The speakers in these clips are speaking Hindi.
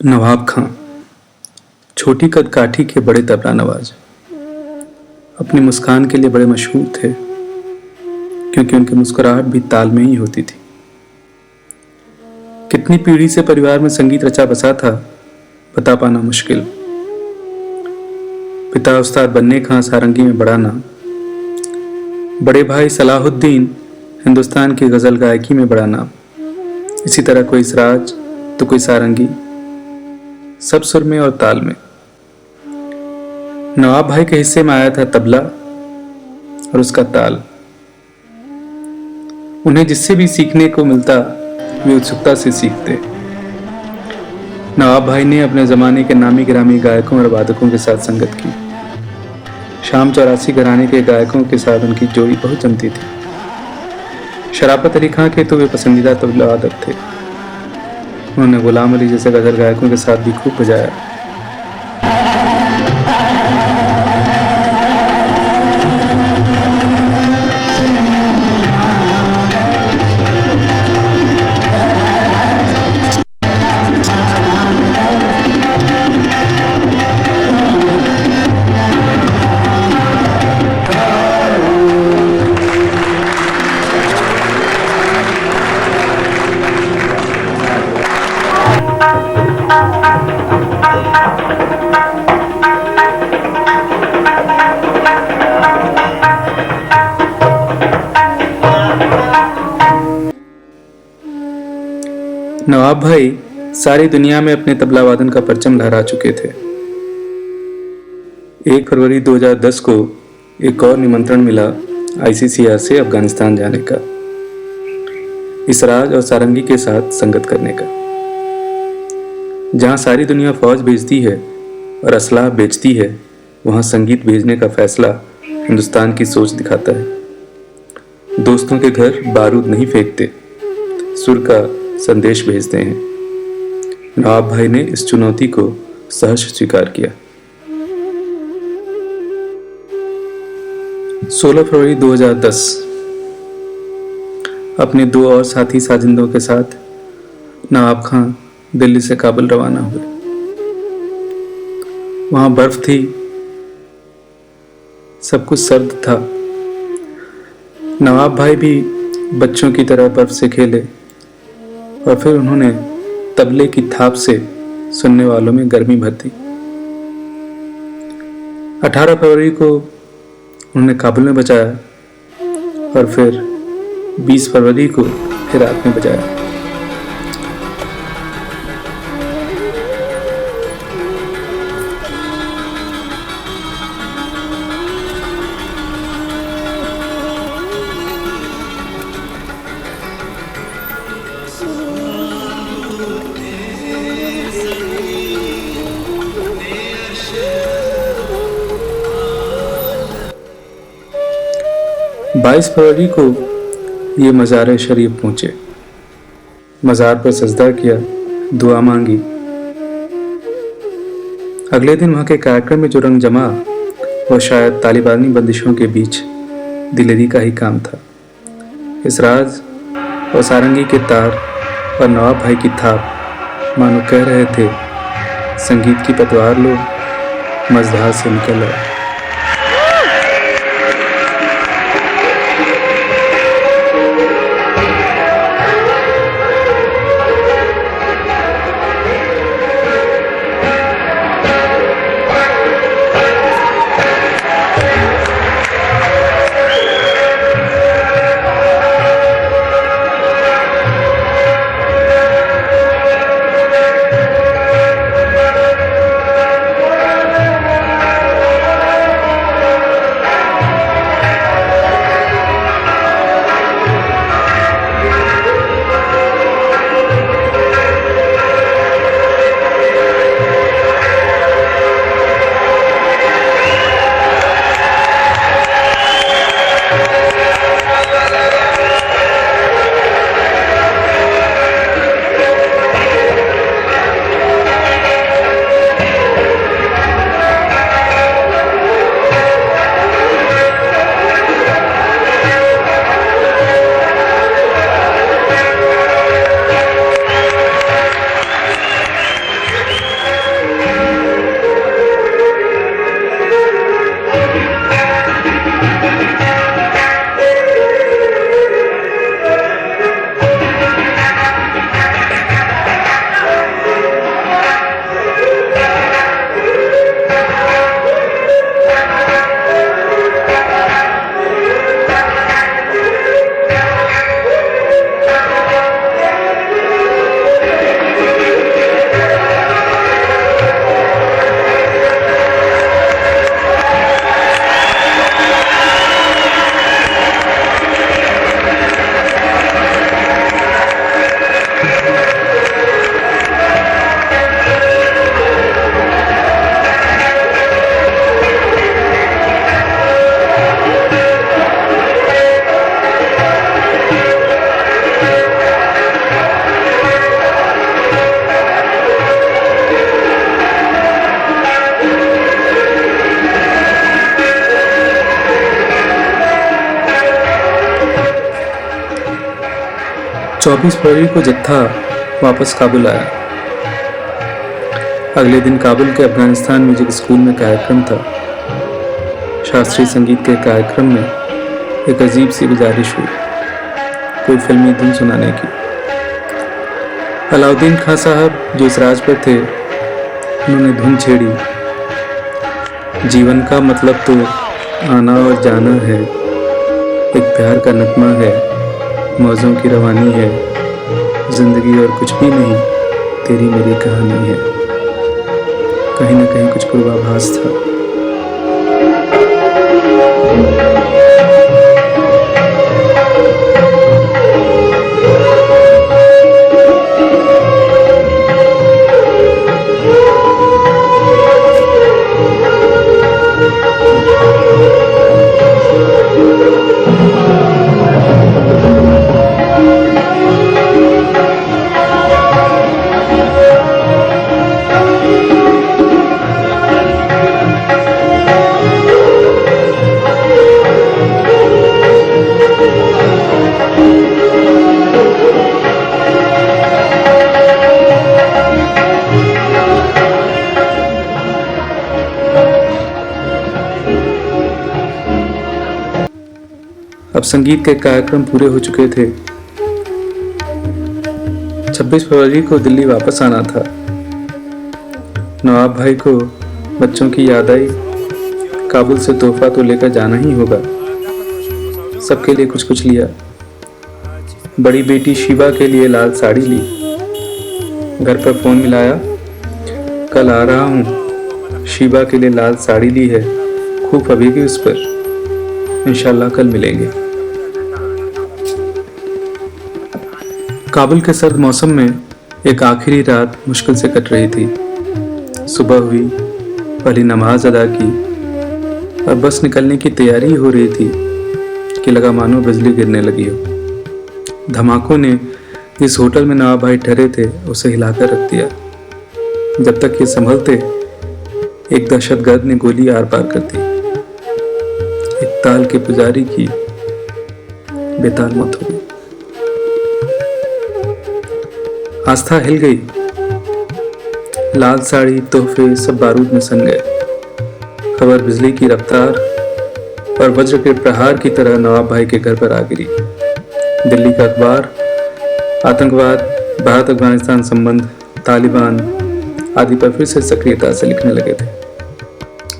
नवाब खां छोटी कदकाठी के बड़े तबला नवाज अपनी मुस्कान के लिए बड़े मशहूर थे, क्योंकि उनकी मुस्कुराहट भी ताल में ही होती थी। कितनी पीढ़ी से परिवार में संगीत रचा बसा था, बता पाना मुश्किल। पिता उस्ताद बन्ने खां सारंगी में बड़ा नाम, बड़े भाई सलाहुद्दीन हिंदुस्तान की गज़ल गायकी में बड़ा नाम। इसी तरह कोई सराज तो कोई सारंगी, सब सुर में और ताल में। नवाब भाई के हिस्से में आया था तबला और उसका ताल। उन्हें जिससे भी सीखने को मिलता वे उत्सुकता से सीखते। नवाब भाई ने अपने ज़माने के नामी गिरामी गायकों और वादकों के साथ संगत की। शाम 84 घराने के गायकों के साथ उनकी जोड़ी बहुत जमती थी। शराफत अली खां के तो वे पसंदीदा तबला वादक थे। उन्होंने गुलाम अली जैसे गज़ल गायकों के साथ भी खूब बजाया। नवाब भाई सारी दुनिया में अपने तबला वादन का परचम लहरा चुके थे। 1 फरवरी 2010 को एक और निमंत्रण मिला ICCR से अफगानिस्तान जाने का, इसराज और सारंगी के साथ संगत करने का। जहां सारी दुनिया फौज भेजती है और असलाह बेचती है, वहां संगीत भेजने का फैसला हिंदुस्तान की सोच दिखाता है। दोस्तों के घर बारूद नहीं फेंकते, सुर का संदेश भेजते हैं। नवाब भाई ने इस चुनौती को सहर्ष स्वीकार किया। 16 फरवरी 2010 अपने 2 और साथी साजिंदों के साथ नवाब खां दिल्ली से काबुल रवाना हुए। वहां बर्फ थी, सब कुछ सर्द था। नवाब भाई भी बच्चों की तरह बर्फ से खेले और फिर उन्होंने तबले की थाप से सुनने वालों में गर्मी भर दी। 18 फरवरी को उन्होंने काबुल में बजाया और फिर 20 फरवरी को हेरात में बजाया। बाईस फरवरी को ये मज़ार शरीफ पहुंचे। मज़ार पर सजदा किया, दुआ मांगी। अगले दिन वहां के कार्यक्रम में जो रंग जमा वो शायद तालिबानी बंदिशों के बीच दिलेरी का ही काम था। इसराज और सारंगी के तार और नवाब भाई की थाप मानो कह रहे थे, संगीत की पतवार लो, मझधार से निकल आओ। 24 फरवरी को जत्था वापस काबुल आया। अगले दिन काबुल के अफगानिस्तान म्यूजिक स्कूल में कार्यक्रम था। शास्त्रीय संगीत के कार्यक्रम में एक अजीब सी गुजारिश हुई, कोई फिल्मी धुन सुनाने की। अलाउद्दीन खां साहब जो इस राज पर थे, उन्होंने धुन छेड़ी, जीवन का मतलब तो आना और जाना है, एक प्यार का नगमा है, मौजों की रवानी है, जिंदगी और कुछ भी नहीं, तेरी मेरी कहानी है। कहीं न कहीं कुछ पूर्वाभास था। अब संगीत के कार्यक्रम पूरे हो चुके थे। 26 फरवरी को दिल्ली वापस आना था। नवाब भाई को बच्चों की याद आई। काबुल से तोहफा तो लेकर जाना ही होगा। सबके लिए कुछ कुछ लिया। बड़ी बेटी शिवा के लिए लाल साड़ी ली। घर पर फोन मिलाया, कल आ रहा हूँ, शिवा के लिए लाल साड़ी ली है, खूब फबेगी उस पर, इंशाल्लाह कल मिलेंगे। काबुल के सर्द मौसम में एक आखिरी रात मुश्किल से कट रही थी। सुबह हुई, पहली नमाज अदा की और बस निकलने की तैयारी हो रही थी कि लगा मानो बिजली गिरने लगी हो। धमाकों ने जिस होटल में नवाब भाई ठहरे थे उसे हिलाकर रख दिया। जब तक ये संभलते, एक दहशतगर्द ने गोली आर पार कर दी। एक ताल के पुजारी की बेताल मौत हो गई। आस्था हिल गई। लाल साड़ी, तोहफे सब बारूद में सन गए। खबर बिजली की रफ्तार और वज्र के प्रहार की तरह नवाब भाई के घर पर आ गिरी। दिल्ली का अखबार आतंकवाद, भारत अफगानिस्तान संबंध, तालिबान आदि पर फिर से सक्रियता से लिखने लगे थे।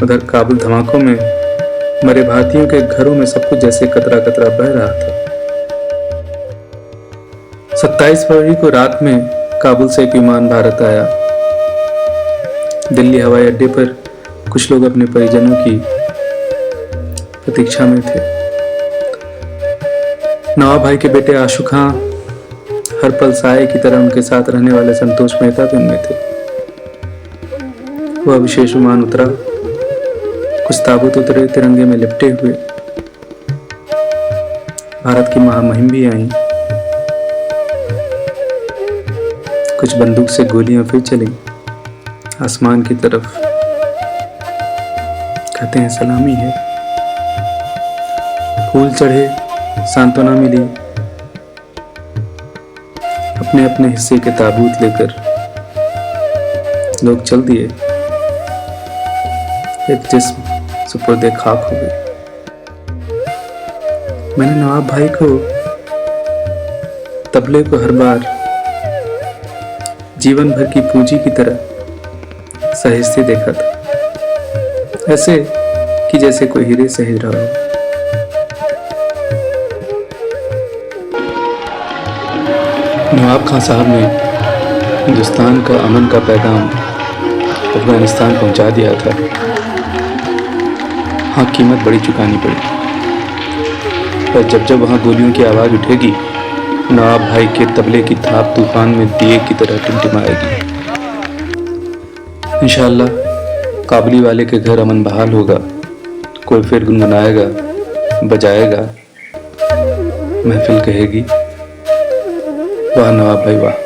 उधर काबुल धमाकों में मरे भारतीयों के घरों में सब कुछ जैसे कतरा कतरा बह रहा था। 27 फरवरी को रात में काबुल से एक विमान भारत आया। दिल्ली हवाई अड्डे पर कुछ लोग अपने परिजनों की प्रतीक्षा में थे। नवाब भाई के बेटे आशु खां हर पल साये की तरह उनके साथ रहने वाले संतोष मेहता भी उनमें थे। वह विशेष विमान उतरा। कुछ ताबूत उतरे तिरंगे में लिपटे हुए। भारत की महामहिम भी आई। कुछ बंदूक से गोलियां फिर चली आसमान की तरफ। कहते हैं सलामी है। फूल चढ़े, सांत्वना मिली। अपने अपने हिस्से के ताबूत लेकर लोग चल दिए। एक जिस्म सुपुर्दे खाक हो गई। मैंने नवाब भाई को तबले को हर बार जीवन भर की पूंजी की तरह सहेजते देखा था, ऐसे कि जैसे कोई हीरे सहेज रहा हो। नवाब खां साहब ने हिंदुस्तान का अमन का पैगाम अफगानिस्तान पहुंचा दिया था। हाँ, कीमत बड़ी चुकानी पड़ी, पर जब जब वहां गोलियों की आवाज उठेगी, नवाब भाई के तबले की थाप तूफान में दिए की तरह टिमटिमाएगी। इंशाअल्लाह काबुली वाले के घर अमन बहाल होगा। कोई फिर गुनगुनाएगा, बजाएगा, महफिल कहेगी, वाह नवाब भाई वाह।